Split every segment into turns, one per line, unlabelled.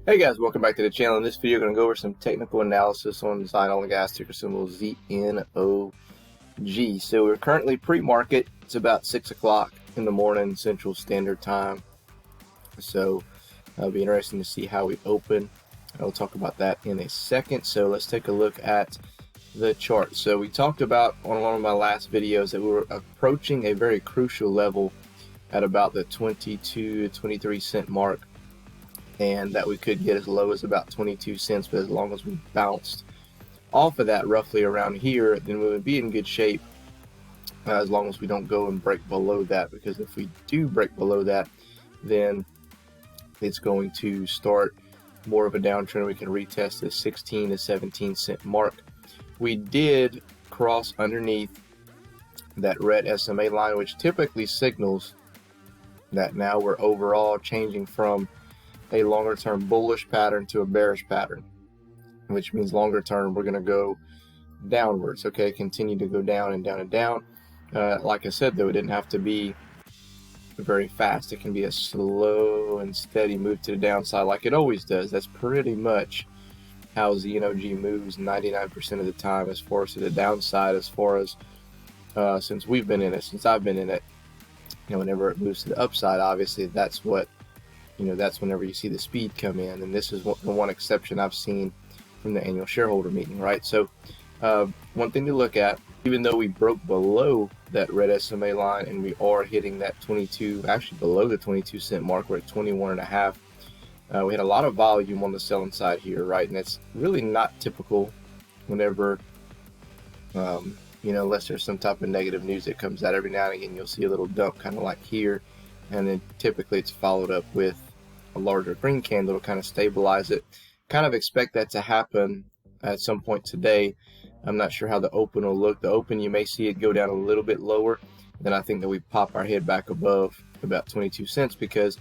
Hey guys, welcome back to the channel. In this video, we're going to go over some technical analysis on the sign on the gas ticker symbol ZNOG. So we're currently pre-market. It's about 6 o'clock in the morning Central Standard Time. So it'll be interesting to see how we open. I'll talk about that in a second. So let's take a look at the chart. So we talked about on one of my last videos that we were approaching a very crucial level at about the 22 to 23 cent mark, and that we could get as low as about 22 cents, but as long as we bounced off of that roughly around here, then we would be in good shape, as long as we don't go and break below that, because if we do break below that, then it's going to start more of a downtrend. We can retest the 16 to 17 cent mark. We did cross underneath that red SMA line, which typically signals that now we're overall changing from a longer term bullish pattern to a bearish pattern, which means longer term we're going to go downwards. Okay, continue to go down and down and down. Like I said, though, it didn't have to be very fast. It can be a slow and steady move to the downside, like it always does. That's pretty much how ZNOG moves 99% of the time, as far as to the downside. As far as since we've been in it, since I've been in it, whenever it moves to the upside, obviously that's what, that's whenever you see the speed come in. And this is the one exception I've seen from the annual shareholder meeting, right? So one thing to look at, even though we broke below that red SMA line and we are hitting that 22, actually below the 22 cent mark, we're at 21.5. We had a lot of volume on the selling side here, right? And that's really not typical whenever, unless there's some type of negative news that comes out. Every now and again, you'll see a little dump, kind of like here, and then typically it's followed up with a larger green candle to kind of stabilize it. Kind of expect that to happen at some point today. I'm not sure how the open will look. The open, you may see it go down a little bit lower. Then I think that we pop our head back above about 22 cents, because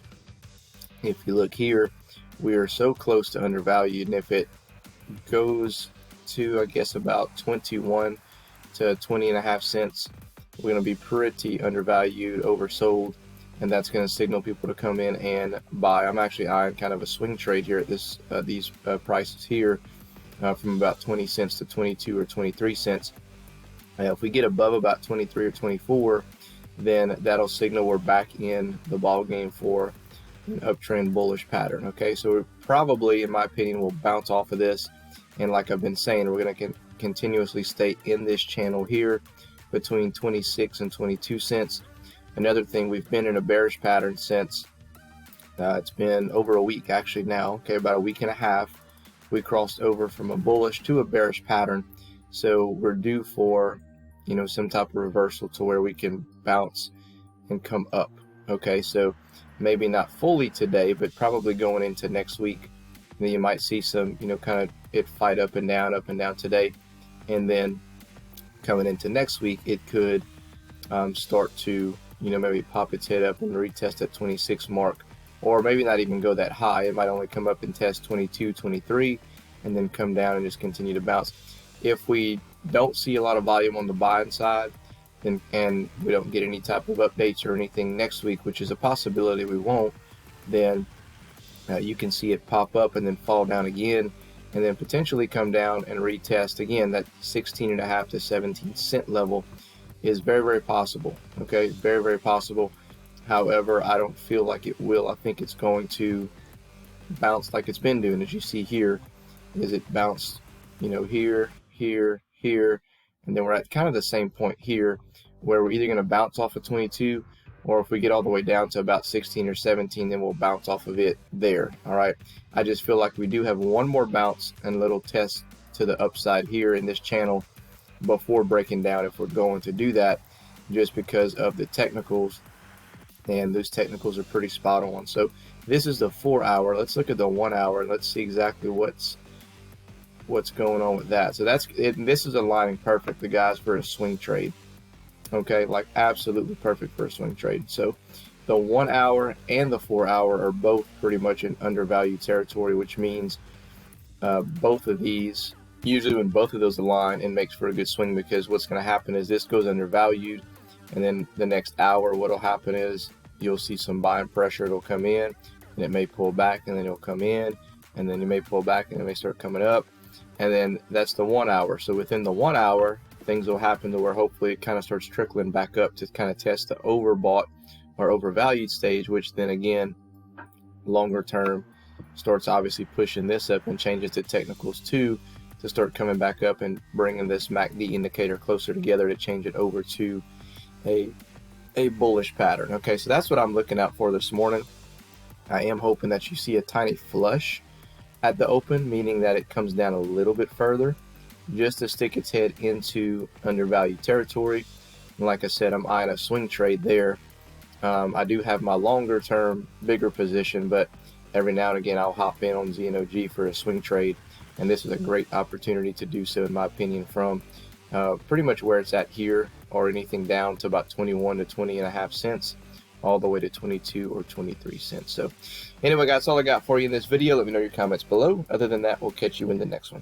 if you look here, we are so close to undervalued, and if it goes to, I guess, about 21 to 20.5 cents, we're going to be pretty undervalued, oversold, and that's going to signal people to come in and buy. I'm actually eyeing kind of a swing trade here at these prices here, from about 20 cents to 22 or 23 cents. If we get above about 23 or 24, then that'll signal we're back in the ball game for an uptrend bullish pattern. Okay, so we're probably, in my opinion, will bounce off of this, and like I've been saying, we're going to continuously stay in this channel here between 26 and 22 cents. Another thing, we've been in a bearish pattern since it's been over a week actually now. Okay, about a week and a half. We crossed over from a bullish to a bearish pattern, so we're due for some type of reversal to where we can bounce and come up. Okay, so maybe not fully today, but probably going into next week, then you might see some kind of it fight up and down today, and then coming into next week it could start to maybe pop its head up and retest at 26 mark, or maybe not even go that high. It might only come up and test 22, 23, and then come down and just continue to bounce. If we don't see a lot of volume on the buying side, and we don't get any type of updates or anything next week, which is a possibility we won't, then you can see it pop up and then fall down again, and then potentially come down and retest again. That 16.5 to 17 cent level is very, very possible. Okay, very, very possible. However, I don't feel like it will. I think it's going to bounce like it's been doing. As you see here, is it bounced here, here, here, and then we're at kind of the same point here, where we're either going to bounce off of 22, or if we get all the way down to about 16 or 17, then we'll bounce off of it there. All right, I just feel like we do have one more bounce and little test to the upside here in this channel before breaking down, if we're going to do that, just because of the technicals, and those technicals are pretty spot on. So this is the 4 hour. Let's look at the 1 hour and let's see exactly what's going on with that. So that's it. This is aligning perfectly, guys, for a swing trade. Okay, like absolutely perfect for a swing trade. So the 1 hour and the 4 hour are both pretty much in undervalued territory, which means both of these, usually when both of those align, it makes for a good swing, because what's going to happen is this goes undervalued, and then the next hour what will happen is you'll see some buying pressure. It'll come in and it may pull back, and then it'll come in and then you may pull back and it may start coming up, and then that's the 1 hour. So within the 1 hour, things will happen to where hopefully it kind of starts trickling back up to kind of test the overbought or overvalued stage, which then again, longer term, starts obviously pushing this up and changes to technicals too, to start coming back up and bringing this MACD indicator closer together to change it over to a bullish pattern. Okay, so that's what I'm looking out for this morning. I am hoping that you see a tiny flush at the open, meaning that it comes down a little bit further just to stick its head into undervalued territory. And like I said, I'm eyeing a swing trade there. I do have my longer term bigger position, but every now and again I'll hop in on ZNOG for a swing trade, and this is a great opportunity to do so, in my opinion, from pretty much where it's at here, or anything down to about 21 to 20 and a half cents, all the way to 22 or 23 cents. So anyway, guys, that's all I got for you in this video. Let me know your comments below. Other than that, we'll catch you in the next one.